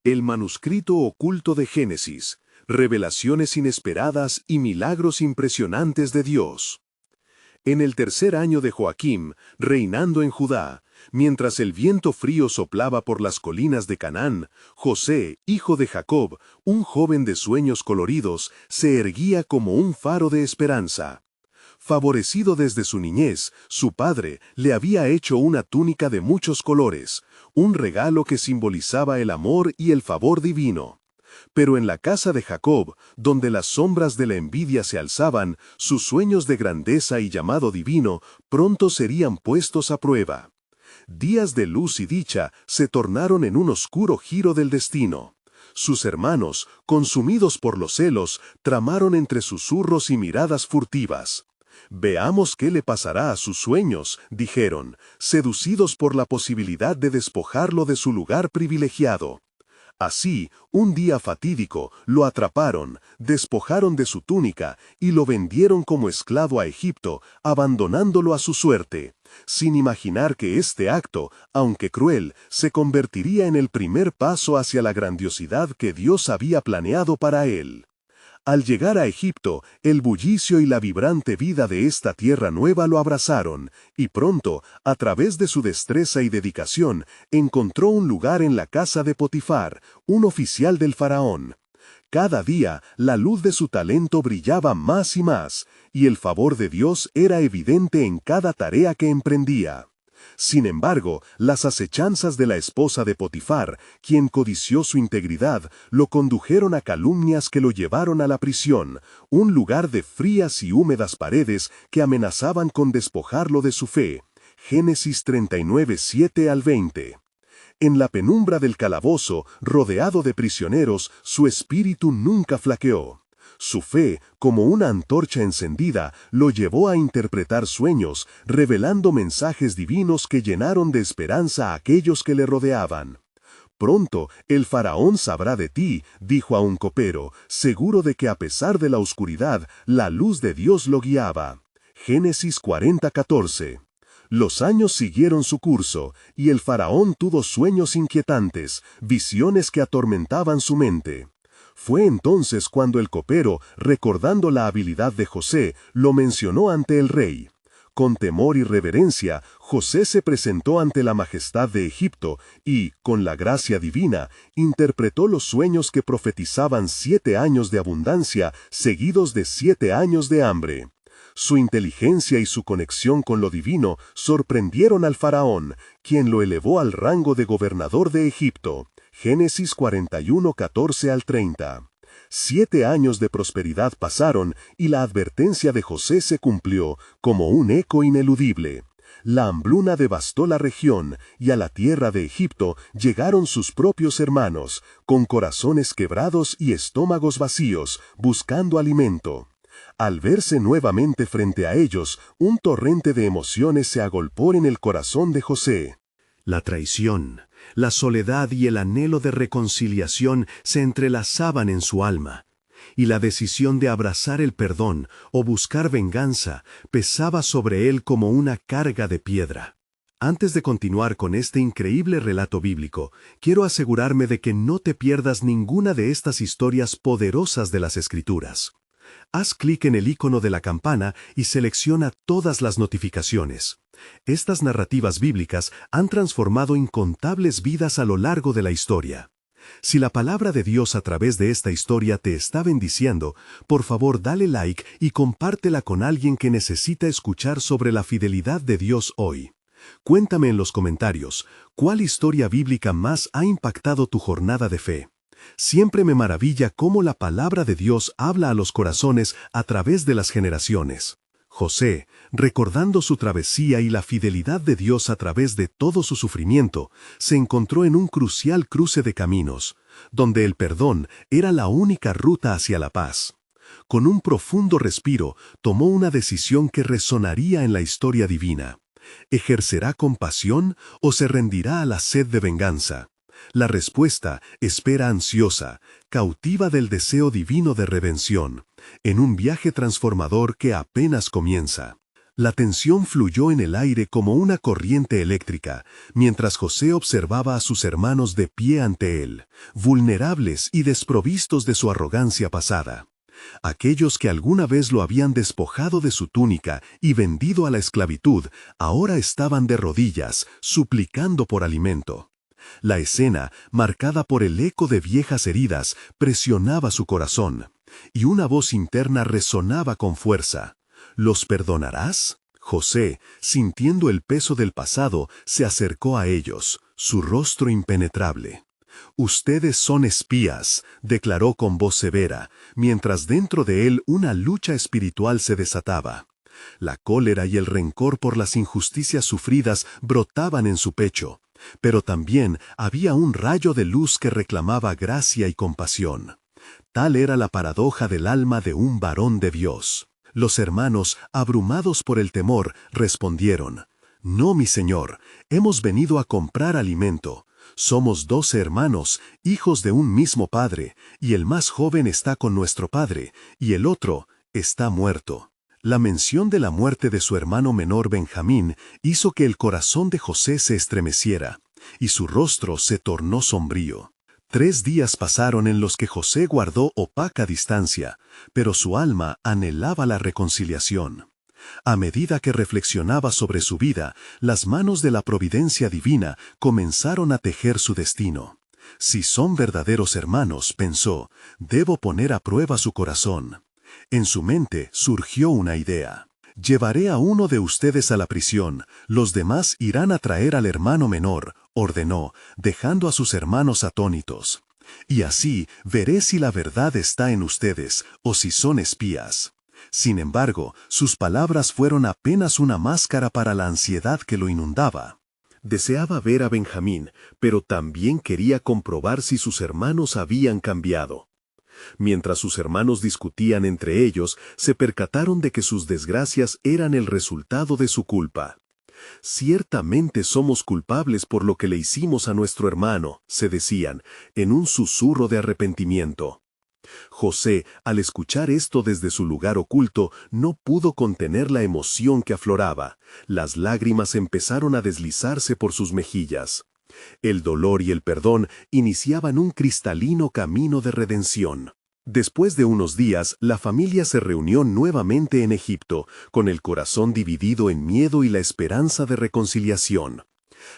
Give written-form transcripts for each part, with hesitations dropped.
El manuscrito oculto de Génesis, revelaciones inesperadas y milagros impresionantes de Dios. En el tercer año de Joaquim, reinando en Judá, mientras el viento frío soplaba por las colinas de Canaán, José, hijo de Jacob, un joven de sueños coloridos, se erguía como un faro de esperanza. Favorecido desde su niñez, su padre le había hecho una túnica de muchos colores, un regalo que simbolizaba el amor y el favor divino. Pero en la casa de Jacob, donde las sombras de la envidia se alzaban, sus sueños de grandeza y llamado divino pronto serían puestos a prueba. Días de luz y dicha se tornaron en un oscuro giro del destino. Sus hermanos, consumidos por los celos, tramaron entre susurros y miradas furtivas. «Veamos qué le pasará a sus sueños», dijeron, seducidos por la posibilidad de despojarlo de su lugar privilegiado. Así, un día fatídico, lo atraparon, despojaron de su túnica y lo vendieron como esclavo a Egipto, abandonándolo a su suerte, sin imaginar que este acto, aunque cruel, se convertiría en el primer paso hacia la grandiosidad que Dios había planeado para él. Al llegar a Egipto, el bullicio y la vibrante vida de esta tierra nueva lo abrazaron, y pronto, a través de su destreza y dedicación, encontró un lugar en la casa de Potifar, un oficial del faraón. Cada día, la luz de su talento brillaba más y más, y el favor de Dios era evidente en cada tarea que emprendía. Sin embargo, las acechanzas de la esposa de Potifar, quien codició su integridad, lo condujeron a calumnias que lo llevaron a la prisión, un lugar de frías y húmedas paredes que amenazaban con despojarlo de su fe. Génesis 39, 7 al 20. En la penumbra del calabozo, rodeado de prisioneros, su espíritu nunca flaqueó. Su fe, como una antorcha encendida, lo llevó a interpretar sueños, revelando mensajes divinos que llenaron de esperanza a aquellos que le rodeaban. «Pronto el faraón sabrá de ti», dijo a un copero, seguro de que a pesar de la oscuridad, la luz de Dios lo guiaba. Génesis 40:14. Los años siguieron su curso, y el faraón tuvo sueños inquietantes, visiones que atormentaban su mente. Fue entonces cuando el copero, recordando la habilidad de José, lo mencionó ante el rey. Con temor y reverencia, José se presentó ante la majestad de Egipto y, con la gracia divina, interpretó los sueños que profetizaban 7 años de abundancia seguidos de 7 años de hambre. Su inteligencia y su conexión con lo divino sorprendieron al faraón, quien lo elevó al rango de gobernador de Egipto. Génesis 41, 14 al 30. 7 años de prosperidad pasaron y la advertencia de José se cumplió como un eco ineludible. La hambruna devastó la región y a la tierra de Egipto llegaron sus propios hermanos, con corazones quebrados y estómagos vacíos, buscando alimento. Al verse nuevamente frente a ellos, un torrente de emociones se agolpó en el corazón de José. La traición, la soledad y el anhelo de reconciliación se entrelazaban en su alma, y la decisión de abrazar el perdón o buscar venganza pesaba sobre él como una carga de piedra. Antes de continuar con este increíble relato bíblico, quiero asegurarme de que no te pierdas ninguna de estas historias poderosas de las Escrituras. Haz clic en el icono de la campana y selecciona todas las notificaciones. Estas narrativas bíblicas han transformado incontables vidas a lo largo de la historia. Si la palabra de Dios a través de esta historia te está bendiciendo, por favor dale like y compártela con alguien que necesita escuchar sobre la fidelidad de Dios hoy. Cuéntame en los comentarios, ¿cuál historia bíblica más ha impactado tu jornada de fe? Siempre me maravilla cómo la palabra de Dios habla a los corazones a través de las generaciones. José, recordando su travesía y la fidelidad de Dios a través de todo su sufrimiento, se encontró en un crucial cruce de caminos, donde el perdón era la única ruta hacia la paz. Con un profundo respiro, tomó una decisión que resonaría en la historia divina. ¿Ejercerá compasión o se rendirá a la sed de venganza? La respuesta espera ansiosa, cautiva del deseo divino de redención, en un viaje transformador que apenas comienza. La tensión fluyó en el aire como una corriente eléctrica, mientras José observaba a sus hermanos de pie ante él, vulnerables y desprovistos de su arrogancia pasada. Aquellos que alguna vez lo habían despojado de su túnica y vendido a la esclavitud, ahora estaban de rodillas, suplicando por alimento. La escena, marcada por el eco de viejas heridas, presionaba su corazón, y una voz interna resonaba con fuerza. ¿Los perdonarás? José, sintiendo el peso del pasado, se acercó a ellos, su rostro impenetrable. «Ustedes son espías», declaró con voz severa, mientras dentro de él una lucha espiritual se desataba. La cólera y el rencor por las injusticias sufridas brotaban en su pecho, pero también había un rayo de luz que reclamaba gracia y compasión. Tal era la paradoja del alma de un varón de Dios. Los hermanos, abrumados por el temor, respondieron: «No, mi señor, hemos venido a comprar alimento. Somos 12 hermanos, hijos de un mismo padre, y el más joven está con nuestro padre, y el otro está muerto». La mención de la muerte de su hermano menor Benjamín hizo que el corazón de José se estremeciera, y su rostro se tornó sombrío. 3 días pasaron en los que José guardó opaca distancia, pero su alma anhelaba la reconciliación. A medida que reflexionaba sobre su vida, las manos de la providencia divina comenzaron a tejer su destino. Si son verdaderos hermanos, pensó, debo poner a prueba su corazón. En su mente surgió una idea. «Llevaré a uno de ustedes a la prisión, los demás irán a traer al hermano menor», ordenó, dejando a sus hermanos atónitos. «Y así veré si la verdad está en ustedes o si son espías». Sin embargo, sus palabras fueron apenas una máscara para la ansiedad que lo inundaba. Deseaba ver a Benjamín, pero también quería comprobar si sus hermanos habían cambiado. Mientras sus hermanos discutían entre ellos, se percataron de que sus desgracias eran el resultado de su culpa. «Ciertamente somos culpables por lo que le hicimos a nuestro hermano», se decían, en un susurro de arrepentimiento. José, al escuchar esto desde su lugar oculto, no pudo contener la emoción que afloraba. Las lágrimas empezaron a deslizarse por sus mejillas. El dolor y el perdón iniciaban un cristalino camino de redención. Después de unos días, la familia se reunió nuevamente en Egipto, con el corazón dividido en miedo y la esperanza de reconciliación.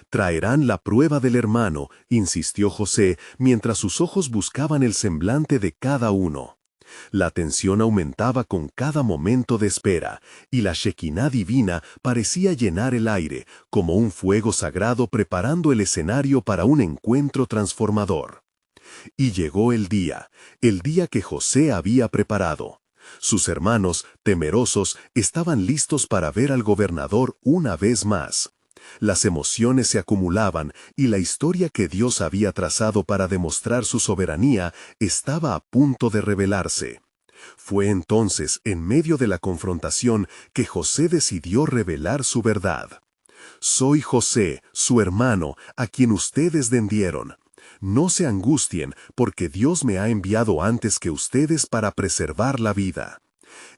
«Traerán la prueba del hermano», insistió José, mientras sus ojos buscaban el semblante de cada uno. La tensión aumentaba con cada momento de espera, y la Shekinah divina parecía llenar el aire, como un fuego sagrado preparando el escenario para un encuentro transformador. Y llegó el día que José había preparado. Sus hermanos, temerosos, estaban listos para ver al gobernador una vez más. Las emociones se acumulaban y la historia que Dios había trazado para demostrar su soberanía estaba a punto de revelarse. Fue entonces, en medio de la confrontación, que José decidió revelar su verdad. «Soy José, su hermano, a quien ustedes vendieron. No se angustien, porque Dios me ha enviado antes que ustedes para preservar la vida».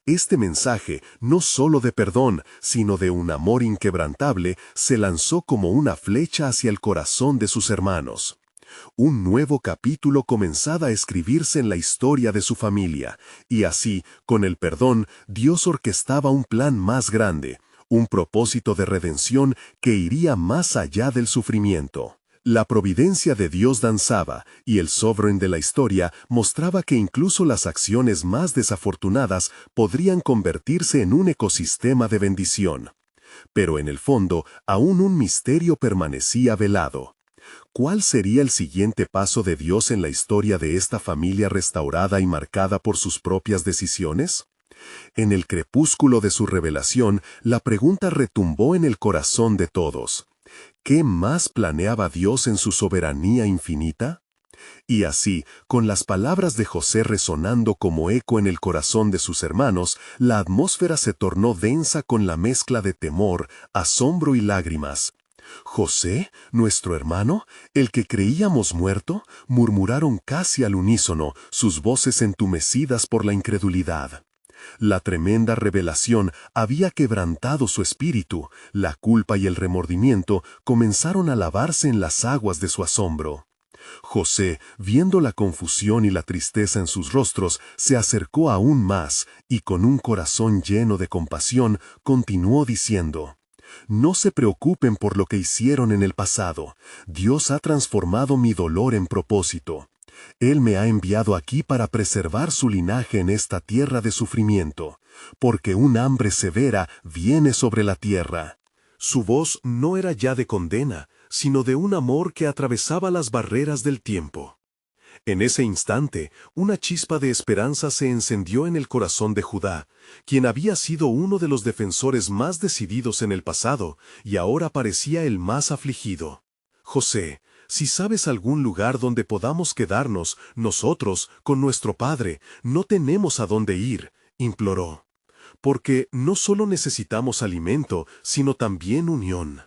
Este mensaje, no solo de perdón, sino de un amor inquebrantable, se lanzó como una flecha hacia el corazón de sus hermanos. Un nuevo capítulo comenzaba a escribirse en la historia de su familia, y así, con el perdón, Dios orquestaba un plan más grande, un propósito de redención que iría más allá del sufrimiento. La providencia de Dios danzaba, y el sovereign de la historia mostraba que incluso las acciones más desafortunadas podrían convertirse en un ecosistema de bendición. Pero en el fondo, aún un misterio permanecía velado. ¿Cuál sería el siguiente paso de Dios en la historia de esta familia restaurada y marcada por sus propias decisiones? En el crepúsculo de su revelación, la pregunta retumbó en el corazón de todos. ¿Qué más planeaba Dios en su soberanía infinita? Y así, con las palabras de José resonando como eco en el corazón de sus hermanos, la atmósfera se tornó densa con la mezcla de temor, asombro y lágrimas. «¿José, nuestro hermano, el que creíamos muerto?», murmuraron casi al unísono, sus voces entumecidas por la incredulidad. La tremenda revelación había quebrantado su espíritu, la culpa y el remordimiento comenzaron a lavarse en las aguas de su asombro. José, viendo la confusión y la tristeza en sus rostros, se acercó aún más y con un corazón lleno de compasión continuó diciendo: «No se preocupen por lo que hicieron en el pasado. Dios ha transformado mi dolor en propósito. Él me ha enviado aquí para preservar su linaje en esta tierra de sufrimiento, porque un hambre severa viene sobre la tierra». Su voz no era ya de condena, sino de un amor que atravesaba las barreras del tiempo. En ese instante, una chispa de esperanza se encendió en el corazón de Judá, quien había sido uno de los defensores más decididos en el pasado y ahora parecía el más afligido. «José, si sabes algún lugar donde podamos quedarnos, nosotros, con nuestro padre, no tenemos a dónde ir», imploró. «Porque no solo necesitamos alimento, sino también unión».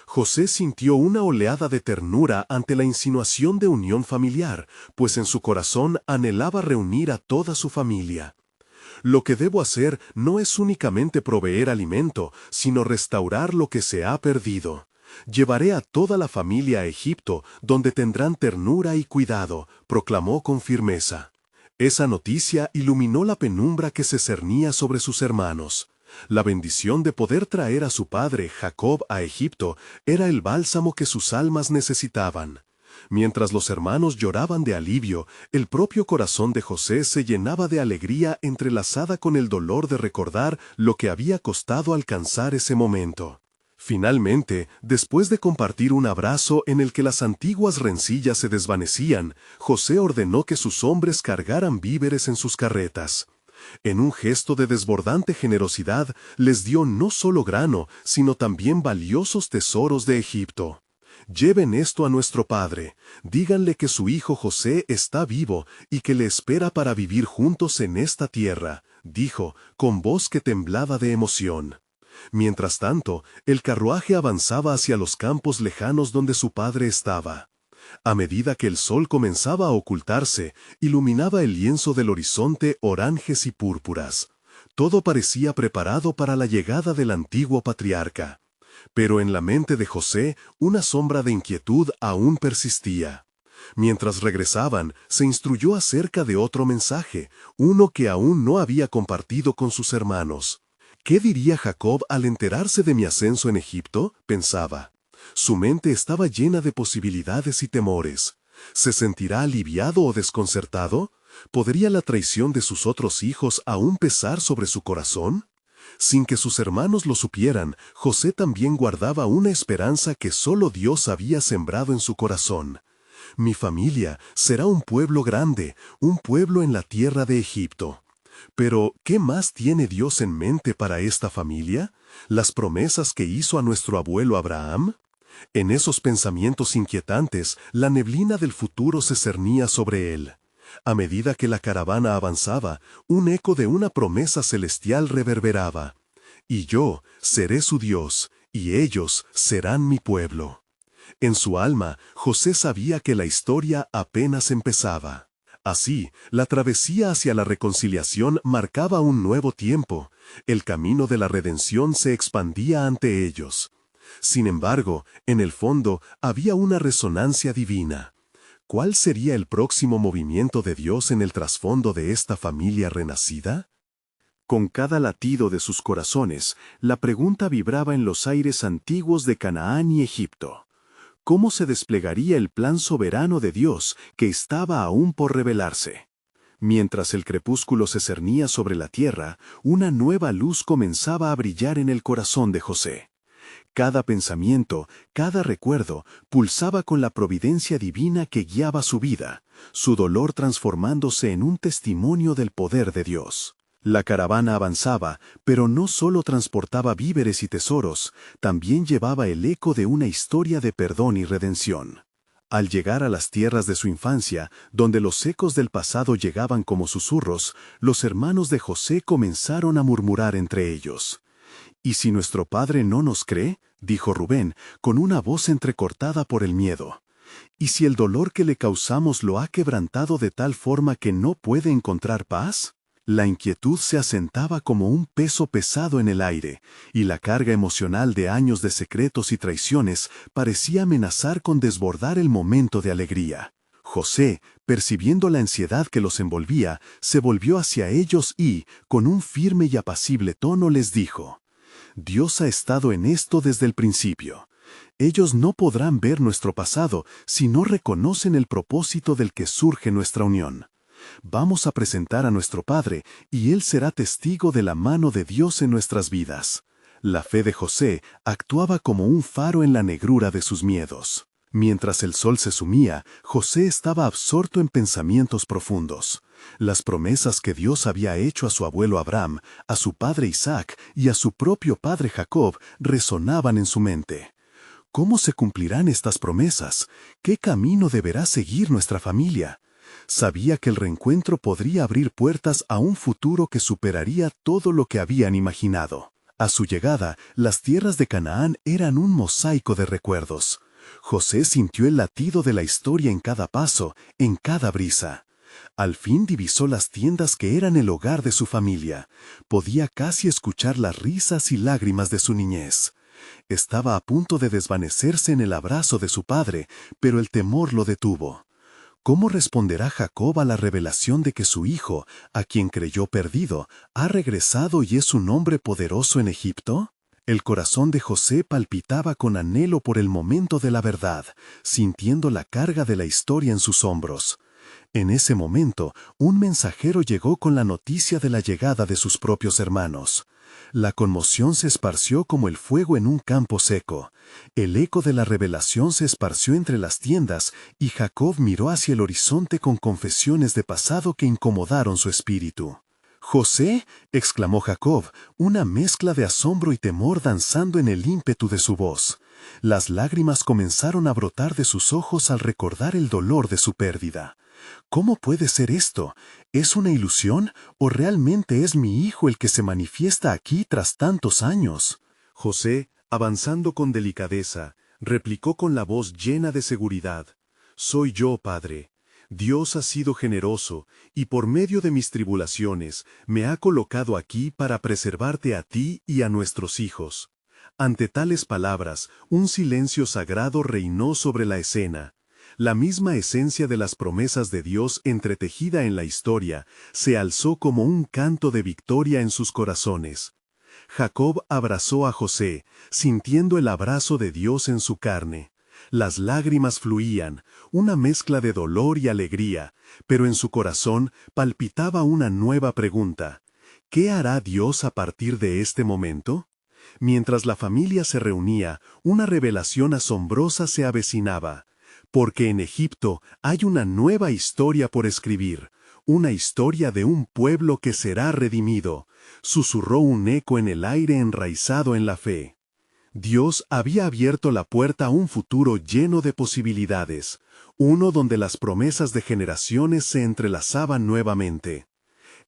José sintió una oleada de ternura ante la insinuación de unión familiar, pues en su corazón anhelaba reunir a toda su familia. «Lo que debo hacer no es únicamente proveer alimento, sino restaurar lo que se ha perdido. Llevaré a toda la familia a Egipto, donde tendrán ternura y cuidado», proclamó con firmeza. Esa noticia iluminó la penumbra que se cernía sobre sus hermanos. La bendición de poder traer a su padre, Jacob, a Egipto, era el bálsamo que sus almas necesitaban. Mientras los hermanos lloraban de alivio, el propio corazón de José se llenaba de alegría entrelazada con el dolor de recordar lo que había costado alcanzar ese momento. Finalmente, después de compartir un abrazo en el que las antiguas rencillas se desvanecían, José ordenó que sus hombres cargaran víveres en sus carretas. En un gesto de desbordante generosidad, les dio no solo grano, sino también valiosos tesoros de Egipto. «Lleven esto a nuestro padre, díganle que su hijo José está vivo y que le espera para vivir juntos en esta tierra», dijo, con voz que temblaba de emoción. Mientras tanto, el carruaje avanzaba hacia los campos lejanos donde su padre estaba. A medida que el sol comenzaba a ocultarse, iluminaba el lienzo del horizonte oranges y púrpuras. Todo parecía preparado para la llegada del antiguo patriarca. Pero en la mente de José, una sombra de inquietud aún persistía. Mientras regresaban, se instruyó acerca de otro mensaje, uno que aún no había compartido con sus hermanos. «¿Qué diría Jacob al enterarse de mi ascenso en Egipto?», pensaba. Su mente estaba llena de posibilidades y temores. ¿Se sentirá aliviado o desconcertado? ¿Podría la traición de sus otros hijos aún pesar sobre su corazón? Sin que sus hermanos lo supieran, José también guardaba una esperanza que solo Dios había sembrado en su corazón. «Mi familia será un pueblo grande, un pueblo en la tierra de Egipto». Pero, ¿qué más tiene Dios en mente para esta familia? ¿Las promesas que hizo a nuestro abuelo Abraham? En esos pensamientos inquietantes, la neblina del futuro se cernía sobre él. A medida que la caravana avanzaba, un eco de una promesa celestial reverberaba: «Y yo seré su Dios, y ellos serán mi pueblo». En su alma, José sabía que la historia apenas empezaba. Así, la travesía hacia la reconciliación marcaba un nuevo tiempo. El camino de la redención se expandía ante ellos. Sin embargo, en el fondo había una resonancia divina. ¿Cuál sería el próximo movimiento de Dios en el trasfondo de esta familia renacida? Con cada latido de sus corazones, la pregunta vibraba en los aires antiguos de Canaán y Egipto. ¿Cómo se desplegaría el plan soberano de Dios que estaba aún por revelarse? Mientras el crepúsculo se cernía sobre la tierra, una nueva luz comenzaba a brillar en el corazón de José. Cada pensamiento, cada recuerdo, pulsaba con la providencia divina que guiaba su vida, su dolor transformándose en un testimonio del poder de Dios. La caravana avanzaba, pero no solo transportaba víveres y tesoros, también llevaba el eco de una historia de perdón y redención. Al llegar a las tierras de su infancia, donde los ecos del pasado llegaban como susurros, los hermanos de José comenzaron a murmurar entre ellos. «¿Y si nuestro padre no nos cree?», dijo Rubén, con una voz entrecortada por el miedo. «¿Y si el dolor que le causamos lo ha quebrantado de tal forma que no puede encontrar paz?». La inquietud se asentaba como un peso pesado en el aire, y la carga emocional de años de secretos y traiciones parecía amenazar con desbordar el momento de alegría. José, percibiendo la ansiedad que los envolvía, se volvió hacia ellos y, con un firme y apacible tono, les dijo: «Dios ha estado en esto desde el principio. Ellos no podrán ver nuestro pasado si no reconocen el propósito del que surge nuestra unión. Vamos a presentar a nuestro Padre, y Él será testigo de la mano de Dios en nuestras vidas». La fe de José actuaba como un faro en la negrura de sus miedos. Mientras el sol se sumía, José estaba absorto en pensamientos profundos. Las promesas que Dios había hecho a su abuelo Abraham, a su padre Isaac y a su propio padre Jacob resonaban en su mente. ¿Cómo se cumplirán estas promesas? ¿Qué camino deberá seguir nuestra familia? Sabía que el reencuentro podría abrir puertas a un futuro que superaría todo lo que habían imaginado. A su llegada, las tierras de Canaán eran un mosaico de recuerdos. José sintió el latido de la historia en cada paso, en cada brisa. Al fin divisó las tiendas que eran el hogar de su familia. Podía casi escuchar las risas y lágrimas de su niñez. Estaba a punto de desvanecerse en el abrazo de su padre, pero el temor lo detuvo. ¿Cómo responderá Jacob a la revelación de que su hijo, a quien creyó perdido, ha regresado y es un hombre poderoso en Egipto? El corazón de José palpitaba con anhelo por el momento de la verdad, sintiendo la carga de la historia en sus hombros. En ese momento, un mensajero llegó con la noticia de la llegada de sus propios hermanos. La conmoción se esparció como el fuego en un campo seco. El eco de la revelación se esparció entre las tiendas y Jacob miró hacia el horizonte con confesiones de pasado que incomodaron su espíritu. «¿José?», exclamó Jacob, una mezcla de asombro y temor danzando en el ímpetu de su voz. Las lágrimas comenzaron a brotar de sus ojos al recordar el dolor de su pérdida. «¿Cómo puede ser esto? ¿Es una ilusión o realmente es mi hijo el que se manifiesta aquí tras tantos años?». José, avanzando con delicadeza, replicó con la voz llena de seguridad: «Soy yo, padre. Dios ha sido generoso, y por medio de mis tribulaciones, me ha colocado aquí para preservarte a ti y a nuestros hijos». Ante tales palabras, un silencio sagrado reinó sobre la escena. La misma esencia de las promesas de Dios entretejida en la historia se alzó como un canto de victoria en sus corazones. Jacob abrazó a José, sintiendo el abrazo de Dios en su carne. Las lágrimas fluían, una mezcla de dolor y alegría, pero en su corazón palpitaba una nueva pregunta: ¿qué hará Dios a partir de este momento? Mientras la familia se reunía, una revelación asombrosa se avecinaba. Porque en Egipto hay una nueva historia por escribir, una historia de un pueblo que será redimido, susurró un eco en el aire enraizado en la fe. Dios había abierto la puerta a un futuro lleno de posibilidades, uno donde las promesas de generaciones se entrelazaban nuevamente.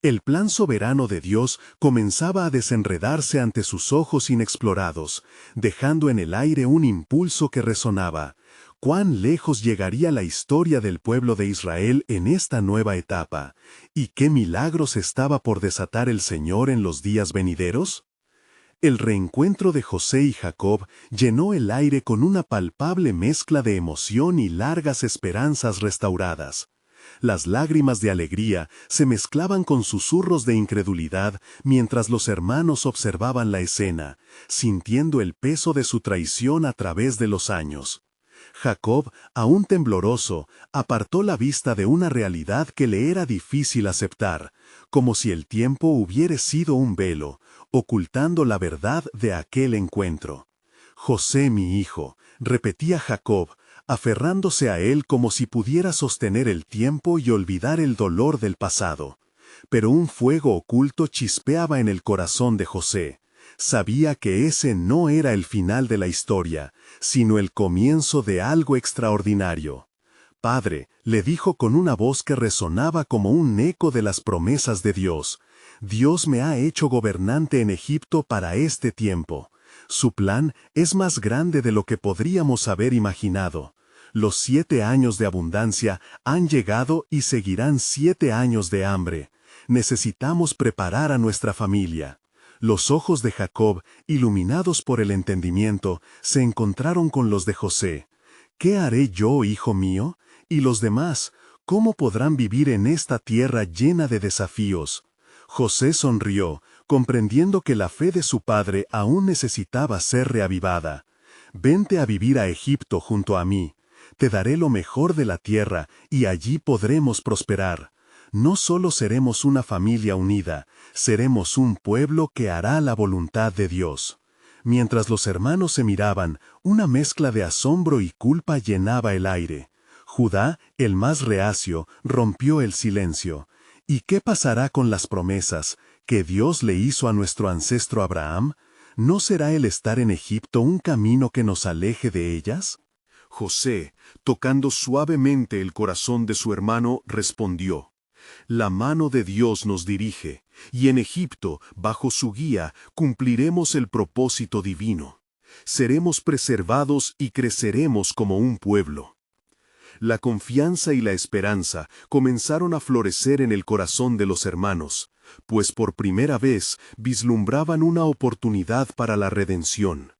El plan soberano de Dios comenzaba a desenredarse ante sus ojos inexplorados, dejando en el aire un impulso que resonaba. ¿Cuán lejos llegaría la historia del pueblo de Israel en esta nueva etapa? ¿Y qué milagros estaba por desatar el Señor en los días venideros? El reencuentro de José y Jacob llenó el aire con una palpable mezcla de emoción y largas esperanzas restauradas. Las lágrimas de alegría se mezclaban con susurros de incredulidad mientras los hermanos observaban la escena, sintiendo el peso de su traición a través de los años. Jacob, aún tembloroso, apartó la vista de una realidad que le era difícil aceptar, como si el tiempo hubiera sido un velo, ocultando la verdad de aquel encuentro. «José, mi hijo», repetía Jacob, aferrándose a él como si pudiera sostener el tiempo y olvidar el dolor del pasado. Pero un fuego oculto chispeaba en el corazón de José. Sabía que ese no era el final de la historia, sino el comienzo de algo extraordinario. «Padre», le dijo con una voz que resonaba como un eco de las promesas de Dios, «Dios me ha hecho gobernante en Egipto para este tiempo. Su plan es más grande de lo que podríamos haber imaginado. Los 7 años de abundancia han llegado y seguirán 7 años de hambre. necesitamos preparar a nuestra familia. Los ojos de Jacob, iluminados por el entendimiento, se encontraron con los de José. ¿Qué haré yo, hijo mío? Y los demás, ¿cómo podrán vivir en esta tierra llena de desafíos? José sonrió, comprendiendo que la fe de su padre aún necesitaba ser reavivada. Vente a vivir a Egipto junto a mí. Te daré lo mejor de la tierra, y allí podremos prosperar. No solo seremos una familia unida, seremos un pueblo que hará la voluntad de Dios. Mientras los hermanos se miraban, una mezcla de asombro y culpa llenaba el aire. Judá, el más reacio, rompió el silencio. ¿Y qué pasará con las promesas que Dios le hizo a nuestro ancestro Abraham? ¿No será el estar en Egipto un camino que nos aleje de ellas? José, tocando suavemente el corazón de su hermano, respondió: La mano de Dios nos dirige, y en Egipto, bajo su guía, cumpliremos el propósito divino. Seremos preservados y creceremos como un pueblo. La confianza y la esperanza comenzaron a florecer en el corazón de los hermanos, pues por primera vez vislumbraban una oportunidad para la redención.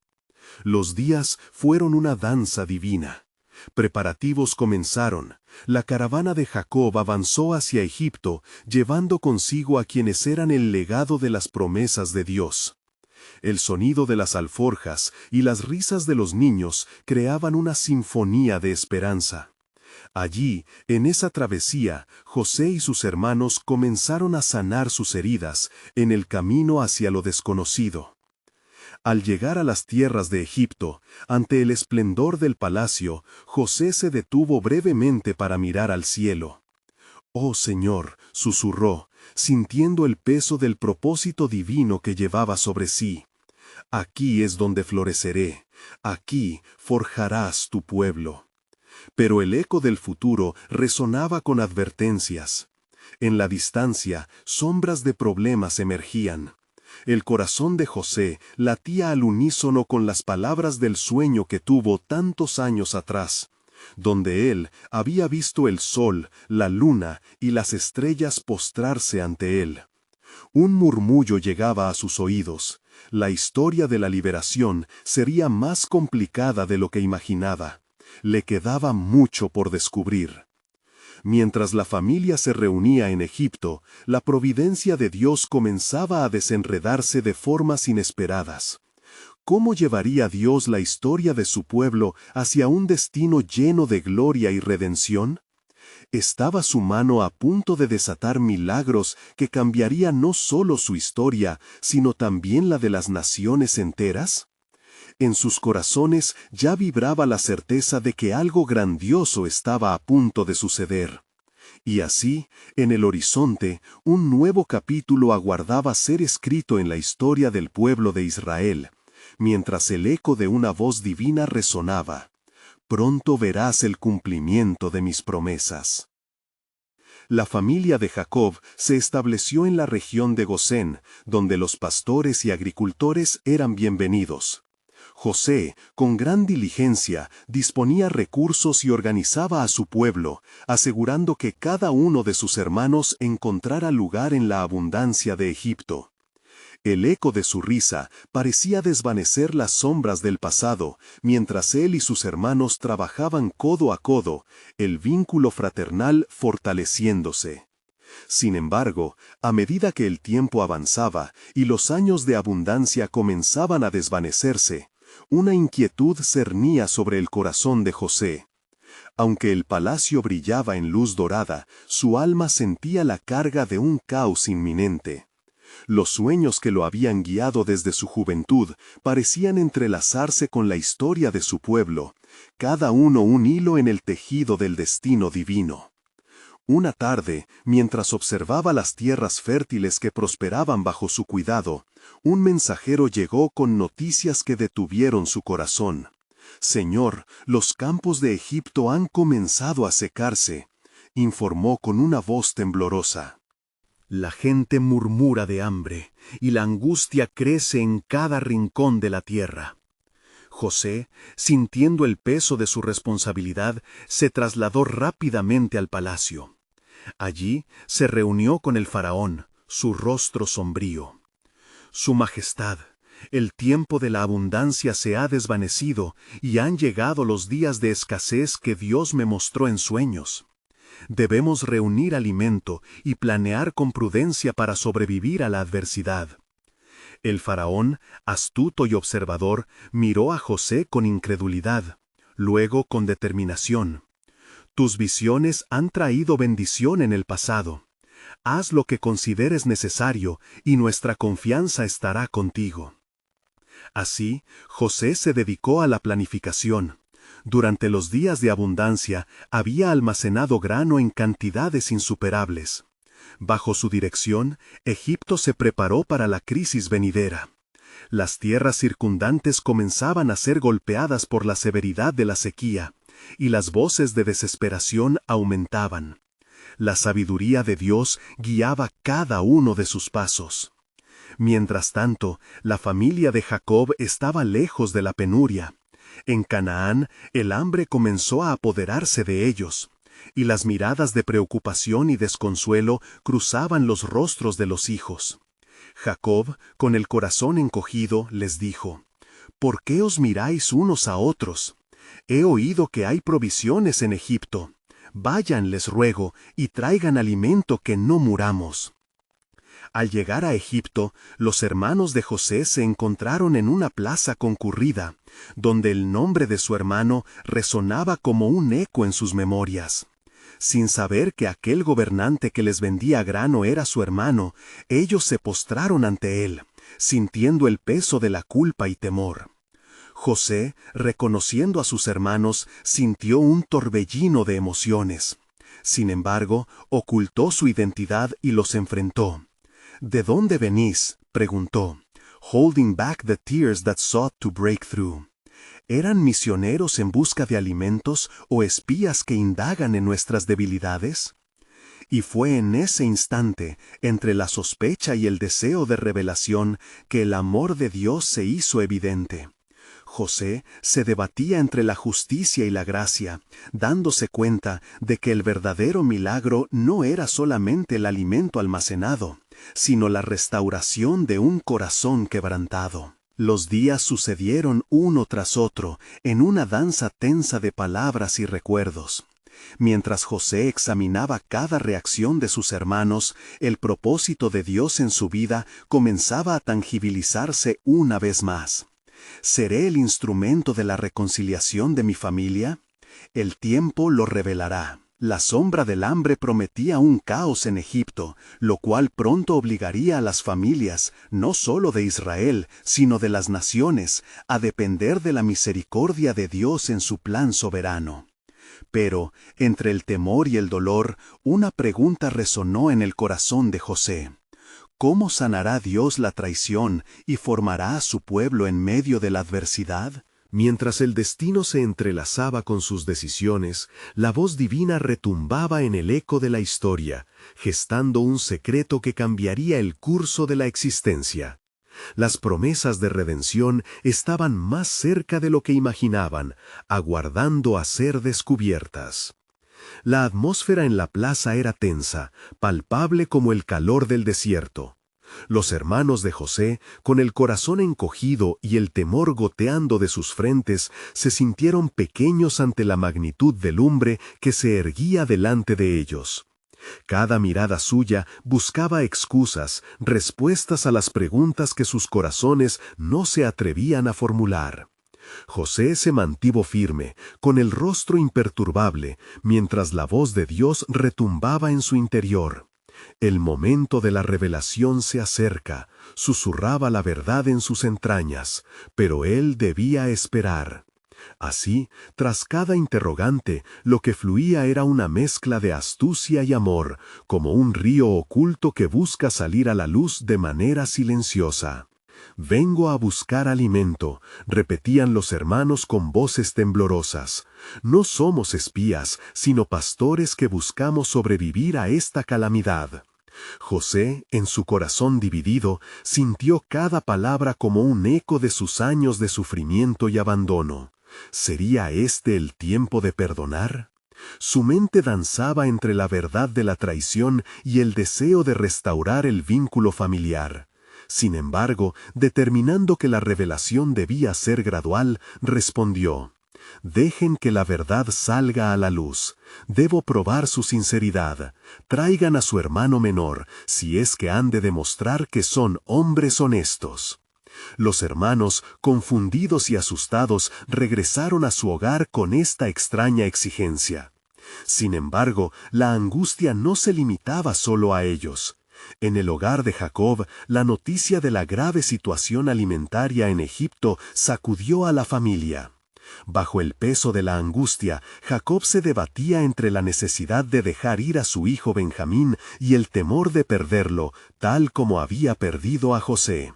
Los días fueron una danza divina. Preparativos comenzaron. La caravana de Jacob avanzó hacia Egipto, llevando consigo a quienes eran el legado de las promesas de Dios. El sonido de las alforjas y las risas de los niños creaban una sinfonía de esperanza. Allí, en esa travesía, José y sus hermanos comenzaron a sanar sus heridas en el camino hacia lo desconocido. Al llegar a las tierras de Egipto, ante el esplendor del palacio, José se detuvo brevemente para mirar al cielo. «Oh Señor», susurró, sintiendo el peso del propósito divino que llevaba sobre sí. «Aquí es donde floreceré, aquí forjarás tu pueblo». Pero el eco del futuro resonaba con advertencias. En la distancia, sombras de problemas emergían. El corazón de José latía al unísono con las palabras del sueño que tuvo tantos años atrás, donde él había visto el sol, la luna y las estrellas postrarse ante él. Un murmullo llegaba a sus oídos. La historia de la liberación sería más complicada de lo que imaginaba. Le quedaba mucho por descubrir. Mientras la familia se reunía en Egipto, la providencia de Dios comenzaba a desenredarse de formas inesperadas. ¿Cómo llevaría Dios la historia de su pueblo hacia un destino lleno de gloria y redención? ¿Estaba su mano a punto de desatar milagros que cambiarían no solo su historia, sino también la de las naciones enteras? En sus corazones ya vibraba la certeza de que algo grandioso estaba a punto de suceder. Y así, en el horizonte, un nuevo capítulo aguardaba ser escrito en la historia del pueblo de Israel, mientras el eco de una voz divina resonaba: «Pronto verás el cumplimiento de mis promesas». La familia de Jacob se estableció en la región de Gosén, donde los pastores y agricultores eran bienvenidos. José, con gran diligencia, disponía recursos y organizaba a su pueblo, asegurando que cada uno de sus hermanos encontrara lugar en la abundancia de Egipto. El eco de su risa parecía desvanecer las sombras del pasado, mientras él y sus hermanos trabajaban codo a codo, el vínculo fraternal fortaleciéndose. Sin embargo, a medida que el tiempo avanzaba y los años de abundancia comenzaban a desvanecerse, una inquietud cernía sobre el corazón de José. Aunque el palacio brillaba en luz dorada, su alma sentía la carga de un caos inminente. Los sueños que lo habían guiado desde su juventud parecían entrelazarse con la historia de su pueblo, cada uno un hilo en el tejido del destino divino. Una tarde, mientras observaba las tierras fértiles que prosperaban bajo su cuidado, un mensajero llegó con noticias que detuvieron su corazón. «Señor, los campos de Egipto han comenzado a secarse», informó con una voz temblorosa. «La gente murmura de hambre, y la angustia crece en cada rincón de la tierra». José, sintiendo el peso de su responsabilidad, se trasladó rápidamente al palacio. Allí se reunió con el faraón, su rostro sombrío. Su majestad, el tiempo de la abundancia se ha desvanecido y han llegado los días de escasez que Dios me mostró en sueños. Debemos reunir alimento y planear con prudencia para sobrevivir a la adversidad. El faraón, astuto y observador, miró a José con incredulidad, luego con determinación. Tus visiones han traído bendición en el pasado. Haz lo que consideres necesario y nuestra confianza estará contigo. Así, José se dedicó a la planificación. Durante los días de abundancia, había almacenado grano en cantidades insuperables. Bajo su dirección, Egipto se preparó para la crisis venidera. Las tierras circundantes comenzaban a ser golpeadas por la severidad de la sequía, y las voces de desesperación aumentaban. La sabiduría de Dios guiaba cada uno de sus pasos. Mientras tanto, la familia de Jacob estaba lejos de la penuria. En Canaán, el hambre comenzó a apoderarse de ellos, y las miradas de preocupación y desconsuelo cruzaban los rostros de los hijos. Jacob, con el corazón encogido, les dijo: ¿Por qué os miráis unos a otros? He oído que hay provisiones en Egipto. Vayan, les ruego, y traigan alimento que no muramos. Al llegar a Egipto, los hermanos de José se encontraron en una plaza concurrida, donde el nombre de su hermano resonaba como un eco en sus memorias. Sin saber que aquel gobernante que les vendía grano era su hermano, ellos se postraron ante él, sintiendo el peso de la culpa y temor. José, reconociendo a sus hermanos, sintió un torbellino de emociones. Sin embargo, ocultó su identidad y los enfrentó. ¿De dónde venís?, preguntó, holding back the tears that sought to break through. ¿Eran misioneros en busca de alimentos o espías que indagan en nuestras debilidades? Y fue en ese instante, entre la sospecha y el deseo de revelación, que el amor de Dios se hizo evidente. José se debatía entre la justicia y la gracia, dándose cuenta de que el verdadero milagro no era solamente el alimento almacenado, sino la restauración de un corazón quebrantado. Los días sucedieron uno tras otro, en una danza tensa de palabras y recuerdos. Mientras José examinaba cada reacción de sus hermanos, el propósito de Dios en su vida comenzaba a tangibilizarse una vez más. ¿Seré el instrumento de la reconciliación de mi familia? El tiempo lo revelará. La sombra del hambre prometía un caos en Egipto, lo cual pronto obligaría a las familias, no solo de Israel, sino de las naciones, a depender de la misericordia de Dios en su plan soberano. Pero, entre el temor y el dolor, una pregunta resonó en el corazón de José. ¿Cómo sanará Dios la traición y formará a su pueblo en medio de la adversidad? Mientras el destino se entrelazaba con sus decisiones, la voz divina retumbaba en el eco de la historia, gestando un secreto que cambiaría el curso de la existencia. Las promesas de redención estaban más cerca de lo que imaginaban, aguardando a ser descubiertas. La atmósfera en la plaza era tensa, palpable como el calor del desierto. Los hermanos de José, con el corazón encogido y el temor goteando de sus frentes, se sintieron pequeños ante la magnitud del lumbre que se erguía delante de ellos. Cada mirada suya buscaba excusas, respuestas a las preguntas que sus corazones no se atrevían a formular. José se mantuvo firme, con el rostro imperturbable, mientras la voz de Dios retumbaba en su interior. El momento de la revelación se acerca, susurraba la verdad en sus entrañas, pero él debía esperar. Así, tras cada interrogante, lo que fluía era una mezcla de astucia y amor, como un río oculto que busca salir a la luz de manera silenciosa. «Vengo a buscar alimento», repetían los hermanos con voces temblorosas. «No somos espías, sino pastores que buscamos sobrevivir a esta calamidad». José, en su corazón dividido, sintió cada palabra como un eco de sus años de sufrimiento y abandono. ¿Sería este el tiempo de perdonar? Su mente danzaba entre la verdad de la traición y el deseo de restaurar el vínculo familiar. Sin embargo, determinando que la revelación debía ser gradual, respondió: «Dejen que la verdad salga a la luz. Debo probar su sinceridad. Traigan a su hermano menor, si es que han de demostrar que son hombres honestos». Los hermanos, confundidos y asustados, regresaron a su hogar con esta extraña exigencia. Sin embargo, la angustia no se limitaba solo a ellos. En el hogar de Jacob, la noticia de la grave situación alimentaria en Egipto sacudió a la familia. Bajo el peso de la angustia, Jacob se debatía entre la necesidad de dejar ir a su hijo Benjamín y el temor de perderlo, tal como había perdido a José.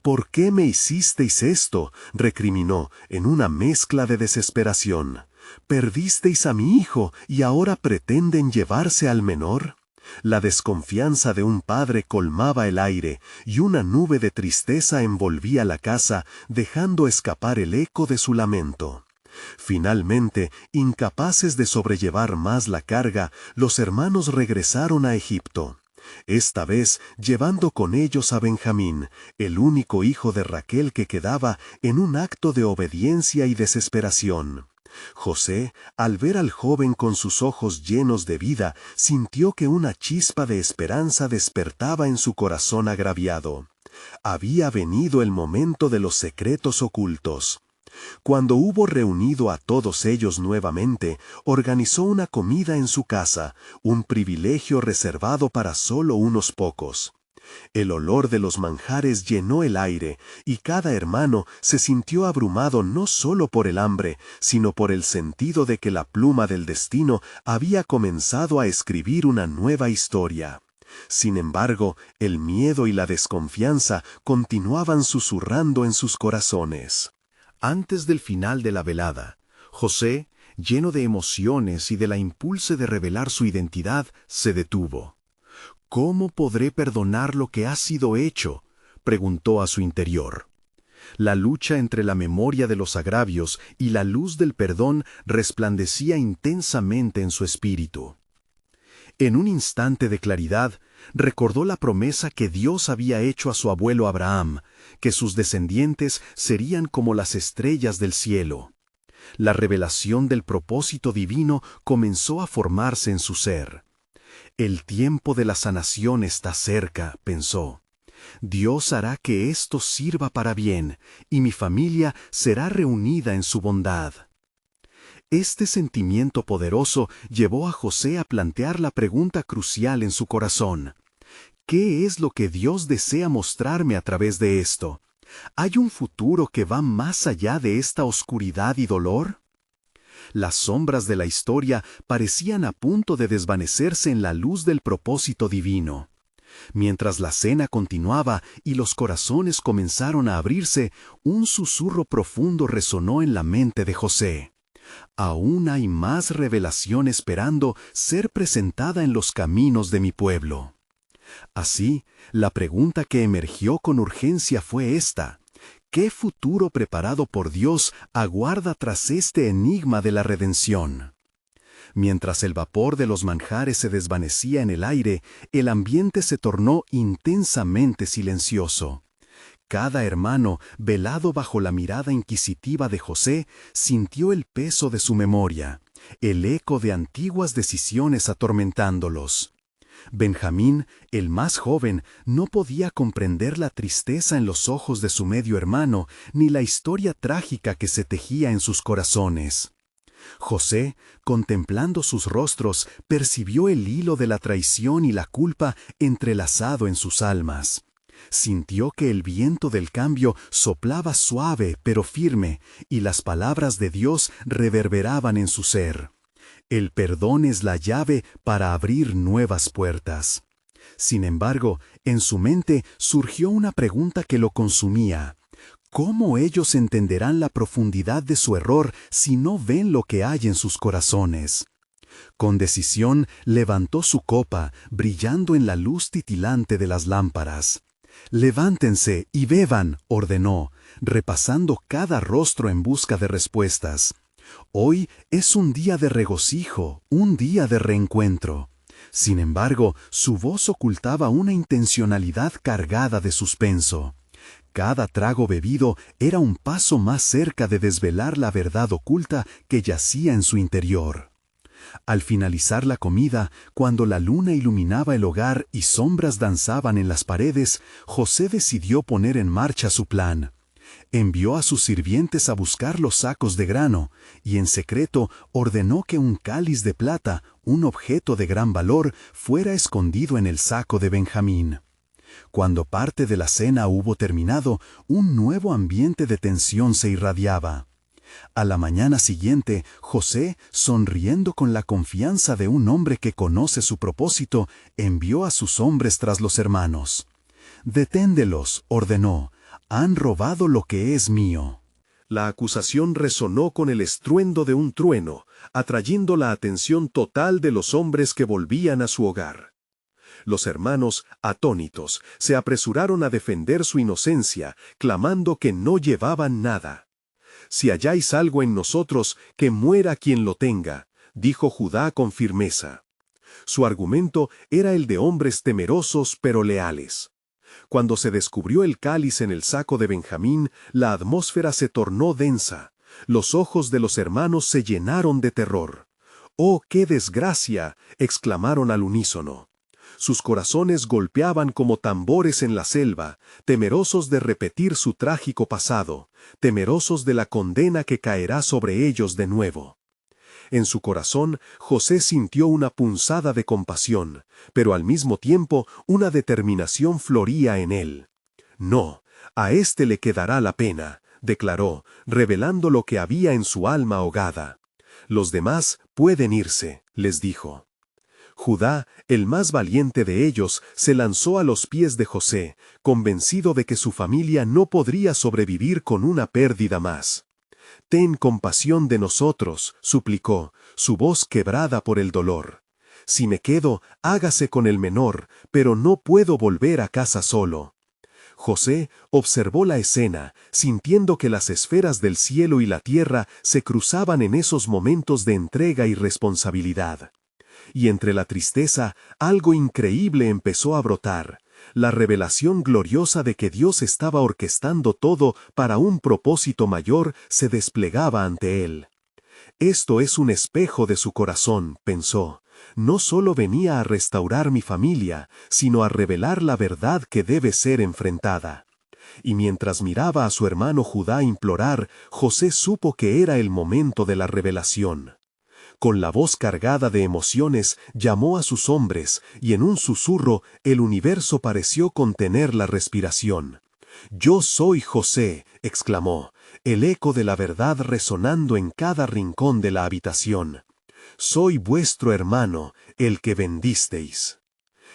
«¿Por qué me hicisteis esto?», recriminó, en una mezcla de desesperación. «¿Perdisteis a mi hijo y ahora pretenden llevarse al menor?». La desconfianza de un padre colmaba el aire, y una nube de tristeza envolvía la casa, dejando escapar el eco de su lamento. Finalmente, incapaces de sobrellevar más la carga, los hermanos regresaron a Egipto. Esta vez llevando con ellos a Benjamín, el único hijo de Raquel que quedaba, en un acto de obediencia y desesperación. José, al ver al joven con sus ojos llenos de vida, sintió que una chispa de esperanza despertaba en su corazón agraviado. Había venido el momento de los secretos ocultos. Cuando hubo reunido a todos ellos nuevamente, organizó una comida en su casa, un privilegio reservado para solo unos pocos. El olor de los manjares llenó el aire, y cada hermano se sintió abrumado no solo por el hambre, sino por el sentido de que la pluma del destino había comenzado a escribir una nueva historia. Sin embargo, el miedo y la desconfianza continuaban susurrando en sus corazones. Antes del final de la velada, José, lleno de emociones y de la impulso de revelar su identidad, se detuvo. «¿Cómo podré perdonar lo que ha sido hecho?», preguntó a su interior. La lucha entre la memoria de los agravios y la luz del perdón resplandecía intensamente en su espíritu. En un instante de claridad, recordó la promesa que Dios había hecho a su abuelo Abraham, que sus descendientes serían como las estrellas del cielo. La revelación del propósito divino comenzó a formarse en su ser. «El tiempo de la sanación está cerca», pensó. «Dios hará que esto sirva para bien, y mi familia será reunida en su bondad». Este sentimiento poderoso llevó a José a plantear la pregunta crucial en su corazón. ¿Qué es lo que Dios desea mostrarme a través de esto? ¿Hay un futuro que va más allá de esta oscuridad y dolor? Las sombras de la historia parecían a punto de desvanecerse en la luz del propósito divino. Mientras la cena continuaba y los corazones comenzaron a abrirse, un susurro profundo resonó en la mente de José. «Aún hay más revelación esperando ser presentada en los caminos de mi pueblo». Así, la pregunta que emergió con urgencia fue esta: ¿qué futuro preparado por Dios aguarda tras este enigma de la redención? Mientras el vapor de los manjares se desvanecía en el aire, el ambiente se tornó intensamente silencioso. Cada hermano, velado bajo la mirada inquisitiva de José, sintió el peso de su memoria, el eco de antiguas decisiones atormentándolos. Benjamín, el más joven, no podía comprender la tristeza en los ojos de su medio hermano, ni la historia trágica que se tejía en sus corazones. José, contemplando sus rostros, percibió el hilo de la traición y la culpa entrelazado en sus almas. Sintió que el viento del cambio soplaba suave pero firme, y las palabras de Dios reverberaban en su ser. El perdón es la llave para abrir nuevas puertas. Sin embargo, en su mente surgió una pregunta que lo consumía. ¿Cómo ellos entenderán la profundidad de su error si no ven lo que hay en sus corazones? Con decisión levantó su copa, brillando en la luz titilante de las lámparas. «Levántense y beban», ordenó, repasando cada rostro en busca de respuestas. Hoy es un día de regocijo, un día de reencuentro. Sin embargo, su voz ocultaba una intencionalidad cargada de suspenso. Cada trago bebido era un paso más cerca de desvelar la verdad oculta que yacía en su interior. Al finalizar la comida, cuando la luna iluminaba el hogar y sombras danzaban en las paredes, José decidió poner en marcha su plan. Envió a sus sirvientes a buscar los sacos de grano, y en secreto ordenó que un cáliz de plata, un objeto de gran valor, fuera escondido en el saco de Benjamín. Cuando parte de la cena hubo terminado, un nuevo ambiente de tensión se irradiaba. A la mañana siguiente, José, sonriendo con la confianza de un hombre que conoce su propósito, envió a sus hombres tras los hermanos. «Deténdelos», ordenó, «han robado lo que es mío». La acusación resonó con el estruendo de un trueno, atrayendo la atención total de los hombres que volvían a su hogar. Los hermanos, atónitos, se apresuraron a defender su inocencia, clamando que no llevaban nada. «Si halláis algo en nosotros, que muera quien lo tenga», dijo Judá con firmeza. Su argumento era el de hombres temerosos pero leales. Cuando se descubrió el cáliz en el saco de Benjamín, la atmósfera se tornó densa. Los ojos de los hermanos se llenaron de terror. «¡Oh, qué desgracia!», exclamaron al unísono. Sus corazones golpeaban como tambores en la selva, temerosos de repetir su trágico pasado, temerosos de la condena que caerá sobre ellos de nuevo. En su corazón, José sintió una punzada de compasión, pero al mismo tiempo una determinación floría en él. «No, a éste le quedará la pena», declaró, revelando lo que había en su alma ahogada. «Los demás pueden irse», les dijo. Judá, el más valiente de ellos, se lanzó a los pies de José, convencido de que su familia no podría sobrevivir con una pérdida más. «Ten compasión de nosotros», suplicó, su voz quebrada por el dolor. «Si me quedo, hágase con el menor, pero no puedo volver a casa solo». José observó la escena, sintiendo que las esferas del cielo y la tierra se cruzaban en esos momentos de entrega y responsabilidad. Y entre la tristeza, algo increíble empezó a brotar, la revelación gloriosa de que Dios estaba orquestando todo para un propósito mayor se desplegaba ante él. «Esto es un espejo de su corazón», pensó. «No solo venía a restaurar mi familia, sino a revelar la verdad que debe ser enfrentada». Y mientras miraba a su hermano Judá implorar, José supo que era el momento de la revelación. Con la voz cargada de emociones, llamó a sus hombres, y en un susurro, el universo pareció contener la respiración. «Yo soy José», exclamó, el eco de la verdad resonando en cada rincón de la habitación. «Soy vuestro hermano, el que vendisteis».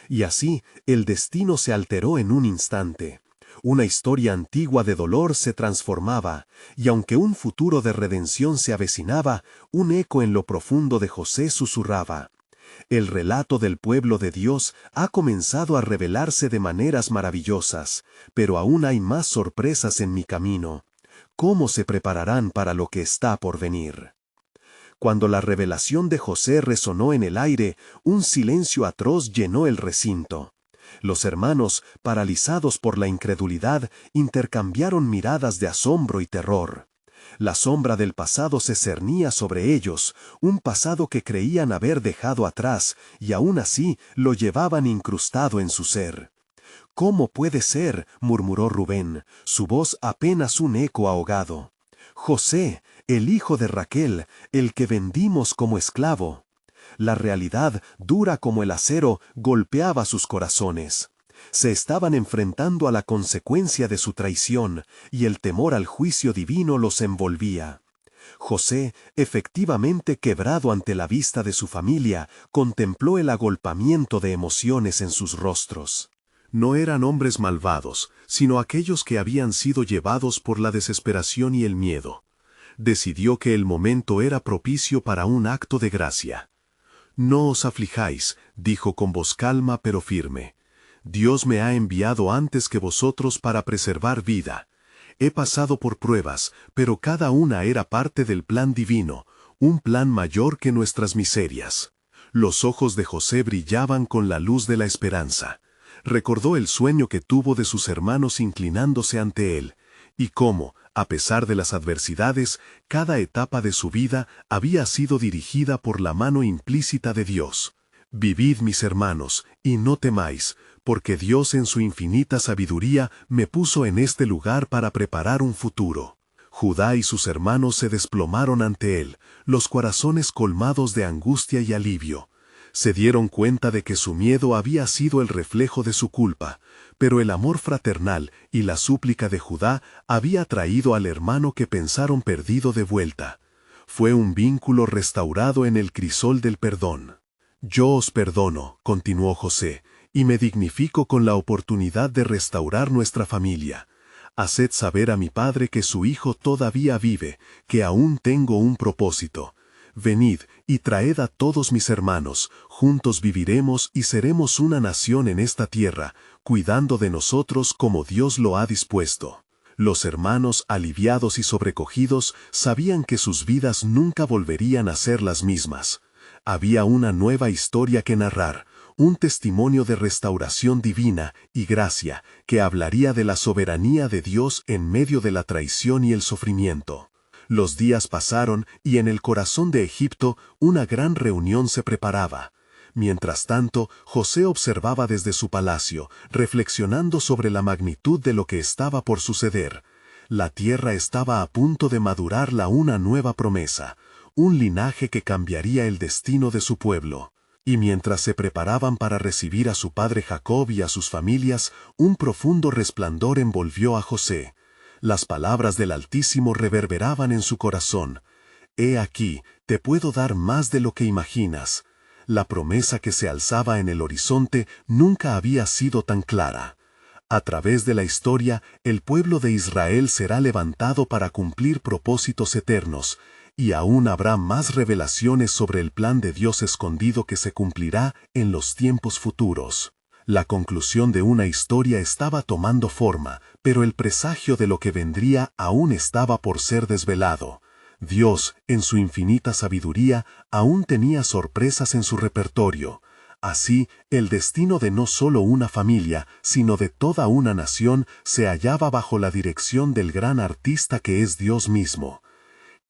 Y así, el destino se alteró en un instante. Una historia antigua de dolor se transformaba, y aunque un futuro de redención se avecinaba, un eco en lo profundo de José susurraba: «El relato del pueblo de Dios ha comenzado a revelarse de maneras maravillosas, pero aún hay más sorpresas en mi camino. ¿Cómo se prepararán para lo que está por venir?». Cuando la revelación de José resonó en el aire, un silencio atroz llenó el recinto. Los hermanos, paralizados por la incredulidad, intercambiaron miradas de asombro y terror. La sombra del pasado se cernía sobre ellos, un pasado que creían haber dejado atrás, y aún así lo llevaban incrustado en su ser. «¿Cómo puede ser?», murmuró Rubén, su voz apenas un eco ahogado. «José, el hijo de Raquel, el que vendimos como esclavo». La realidad, dura como el acero, golpeaba sus corazones. Se estaban enfrentando a la consecuencia de su traición, y el temor al juicio divino los envolvía. José, efectivamente quebrado ante la vista de su familia, contempló el agolpamiento de emociones en sus rostros. No eran hombres malvados, sino aquellos que habían sido llevados por la desesperación y el miedo. Decidió que el momento era propicio para un acto de gracia. «No os aflijáis», dijo con voz calma pero firme. «Dios me ha enviado antes que vosotros para preservar vida. He pasado por pruebas, pero cada una era parte del plan divino, un plan mayor que nuestras miserias. Los ojos de José brillaban con la luz de la esperanza. Recordó el sueño que tuvo de sus hermanos inclinándose ante él, y cómo, a pesar de las adversidades, cada etapa de su vida había sido dirigida por la mano implícita de Dios. Vivid, mis hermanos, y no temáis, porque Dios en su infinita sabiduría me puso en este lugar para preparar un futuro. Judá y sus hermanos se desplomaron ante él, los corazones colmados de angustia y alivio. Se dieron cuenta de que su miedo había sido el reflejo de su culpa, pero el amor fraternal y la súplica de Judá había traído al hermano que pensaron perdido de vuelta. Fue un vínculo restaurado en el crisol del perdón. Yo os perdono, continuó José, y me dignifico con la oportunidad de restaurar nuestra familia. Haced saber a mi padre que su hijo todavía vive, que aún tengo un propósito. Venid y traed a todos mis hermanos, juntos viviremos y seremos una nación en esta tierra, cuidando de nosotros como Dios lo ha dispuesto. Los hermanos, aliviados y sobrecogidos, sabían que sus vidas nunca volverían a ser las mismas. Había una nueva historia que narrar, un testimonio de restauración divina y gracia que hablaría de la soberanía de Dios en medio de la traición y el sufrimiento. Los días pasaron y en el corazón de Egipto una gran reunión se preparaba. Mientras tanto, José observaba desde su palacio, reflexionando sobre la magnitud de lo que estaba por suceder. La tierra estaba a punto de madurarla una nueva promesa, un linaje que cambiaría el destino de su pueblo. Y mientras se preparaban para recibir a su padre Jacob y a sus familias, un profundo resplandor envolvió a José. Las palabras del Altísimo reverberaban en su corazón. He aquí, te puedo dar más de lo que imaginas. La promesa que se alzaba en el horizonte nunca había sido tan clara. A través de la historia, el pueblo de Israel será levantado para cumplir propósitos eternos, y aún habrá más revelaciones sobre el plan de Dios escondido que se cumplirá en los tiempos futuros. La conclusión de una historia estaba tomando forma, pero el presagio de lo que vendría aún estaba por ser desvelado. Dios, en su infinita sabiduría, aún tenía sorpresas en su repertorio. Así, el destino de no solo una familia, sino de toda una nación, se hallaba bajo la dirección del gran artista que es Dios mismo.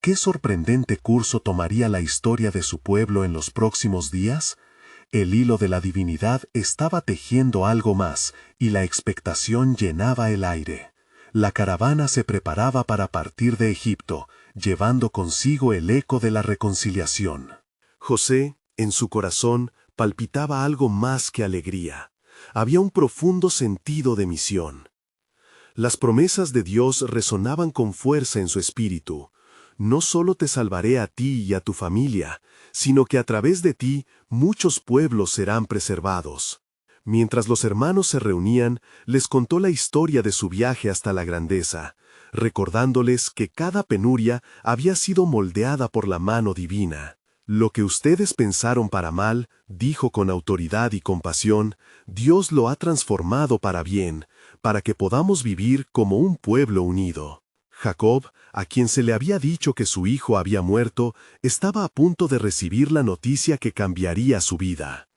¿Qué sorprendente curso tomaría la historia de su pueblo en los próximos días? El hilo de la divinidad estaba tejiendo algo más, y la expectación llenaba el aire. La caravana se preparaba para partir de Egipto, llevando consigo el eco de la reconciliación. José, en su corazón, palpitaba algo más que alegría. Había un profundo sentido de misión. Las promesas de Dios resonaban con fuerza en su espíritu. No solo te salvaré a ti y a tu familia, sino que a través de ti muchos pueblos serán preservados. Mientras los hermanos se reunían, les contó la historia de su viaje hasta la grandeza, recordándoles que cada penuria había sido moldeada por la mano divina. Lo que ustedes pensaron para mal, dijo con autoridad y compasión, Dios lo ha transformado para bien, para que podamos vivir como un pueblo unido. Jacob, a quien se le había dicho que su hijo había muerto, estaba a punto de recibir la noticia que cambiaría su vida.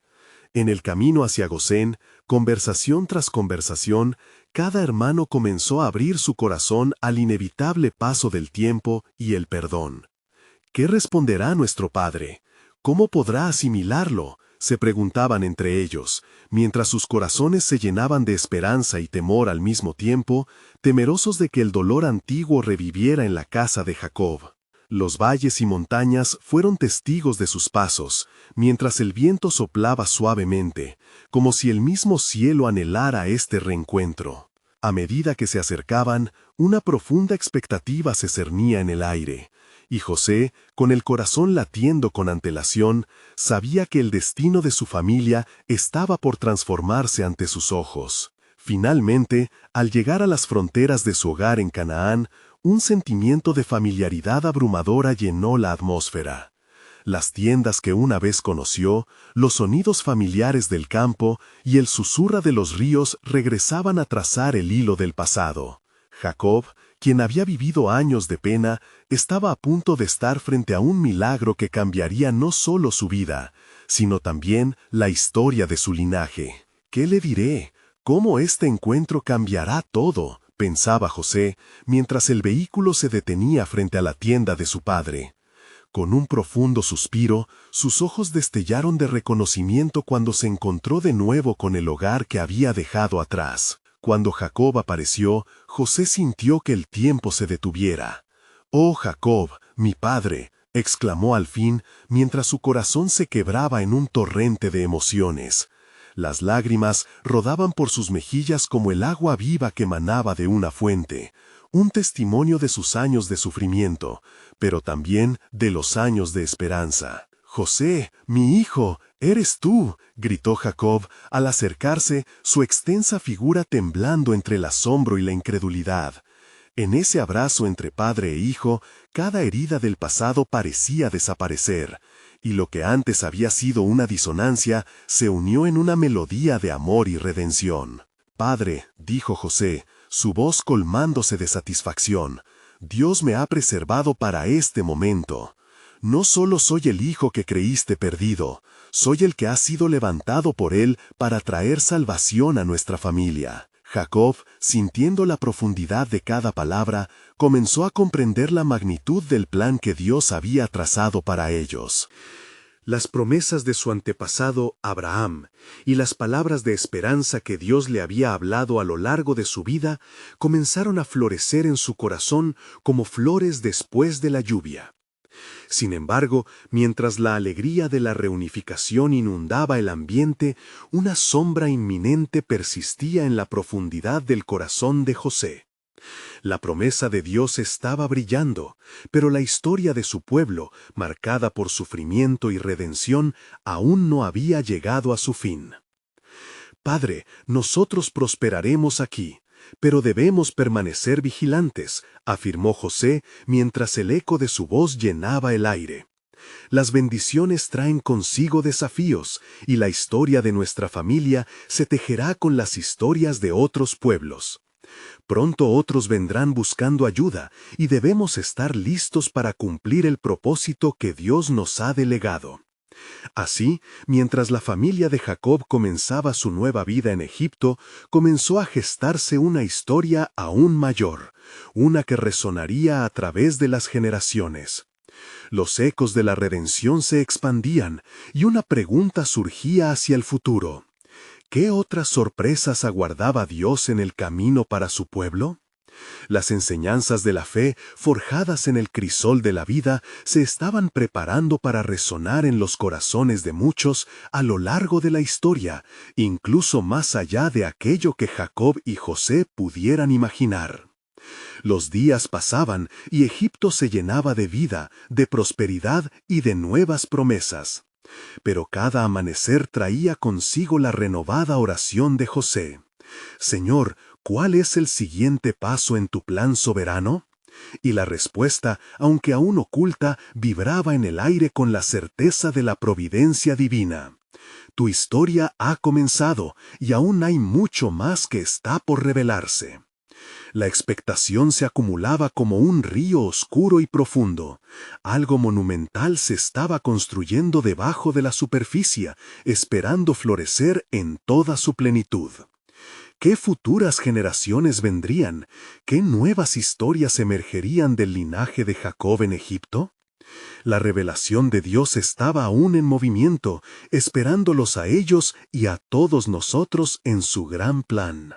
En el camino hacia Gosén, conversación tras conversación, cada hermano comenzó a abrir su corazón al inevitable paso del tiempo y el perdón. ¿Qué responderá nuestro padre? ¿Cómo podrá asimilarlo?, se preguntaban entre ellos, mientras sus corazones se llenaban de esperanza y temor al mismo tiempo, temerosos de que el dolor antiguo reviviera en la casa de Jacob. Los valles y montañas fueron testigos de sus pasos, mientras el viento soplaba suavemente, como si el mismo cielo anhelara este reencuentro. A medida que se acercaban, una profunda expectativa se cernía en el aire, y José, con el corazón latiendo con antelación, sabía que el destino de su familia estaba por transformarse ante sus ojos. Finalmente, al llegar a las fronteras de su hogar en Canaán, un sentimiento de familiaridad abrumadora llenó la atmósfera. Las tiendas que una vez conoció, los sonidos familiares del campo y el susurro de los ríos regresaban a trazar el hilo del pasado. Jacob, quien había vivido años de pena, estaba a punto de estar frente a un milagro que cambiaría no solo su vida, sino también la historia de su linaje. ¿Qué le diré? ¿Cómo este encuentro cambiará todo?, pensaba José, mientras el vehículo se detenía frente a la tienda de su padre. Con un profundo suspiro, sus ojos destellaron de reconocimiento cuando se encontró de nuevo con el hogar que había dejado atrás. Cuando Jacob apareció, José sintió que el tiempo se detuviera. «Oh, Jacob, mi padre», exclamó al fin, mientras su corazón se quebraba en un torrente de emociones. Las lágrimas rodaban por sus mejillas como el agua viva que manaba de una fuente, un testimonio de sus años de sufrimiento, pero también de los años de esperanza. «José, mi hijo, eres tú», gritó Jacob, al acercarse, su extensa figura temblando entre el asombro y la incredulidad. En ese abrazo entre padre e hijo, cada herida del pasado parecía desaparecer, y lo que antes había sido una disonancia se unió en una melodía de amor y redención. «Padre», dijo José, su voz colmándose de satisfacción, «Dios me ha preservado para este momento. No solo soy el hijo que creíste perdido, soy el que ha sido levantado por él para traer salvación a nuestra familia». Jacob, sintiendo la profundidad de cada palabra, comenzó a comprender la magnitud del plan que Dios había trazado para ellos. Las promesas de su antepasado Abraham y las palabras de esperanza que Dios le había hablado a lo largo de su vida comenzaron a florecer en su corazón como flores después de la lluvia. Sin embargo, mientras la alegría de la reunificación inundaba el ambiente, una sombra inminente persistía en la profundidad del corazón de José. La promesa de Dios estaba brillando, pero la historia de su pueblo, marcada por sufrimiento y redención, aún no había llegado a su fin. «Padre, nosotros prosperaremos aquí, pero debemos permanecer vigilantes», afirmó José mientras el eco de su voz llenaba el aire. «Las bendiciones traen consigo desafíos, y la historia de nuestra familia se tejerá con las historias de otros pueblos. Pronto otros vendrán buscando ayuda, y debemos estar listos para cumplir el propósito que Dios nos ha delegado». Así, mientras la familia de Jacob comenzaba su nueva vida en Egipto, comenzó a gestarse una historia aún mayor, una que resonaría a través de las generaciones. Los ecos de la redención se expandían, y una pregunta surgía hacia el futuro. ¿Qué otras sorpresas aguardaba Dios en el camino para su pueblo? Las enseñanzas de la fe, forjadas en el crisol de la vida, se estaban preparando para resonar en los corazones de muchos a lo largo de la historia, incluso más allá de aquello que Jacob y José pudieran imaginar. Los días pasaban y Egipto se llenaba de vida, de prosperidad y de nuevas promesas. Pero cada amanecer traía consigo la renovada oración de José. «Señor, ¿cuál es el siguiente paso en tu plan soberano?». Y la respuesta, aunque aún oculta, vibraba en el aire con la certeza de la providencia divina. «Tu historia ha comenzado, y aún hay mucho más que está por revelarse». La expectación se acumulaba como un río oscuro y profundo. Algo monumental se estaba construyendo debajo de la superficie, esperando florecer en toda su plenitud. ¿Qué futuras generaciones vendrían? ¿Qué nuevas historias emergerían del linaje de Jacob en Egipto? La revelación de Dios estaba aún en movimiento, esperándolos a ellos y a todos nosotros en su gran plan.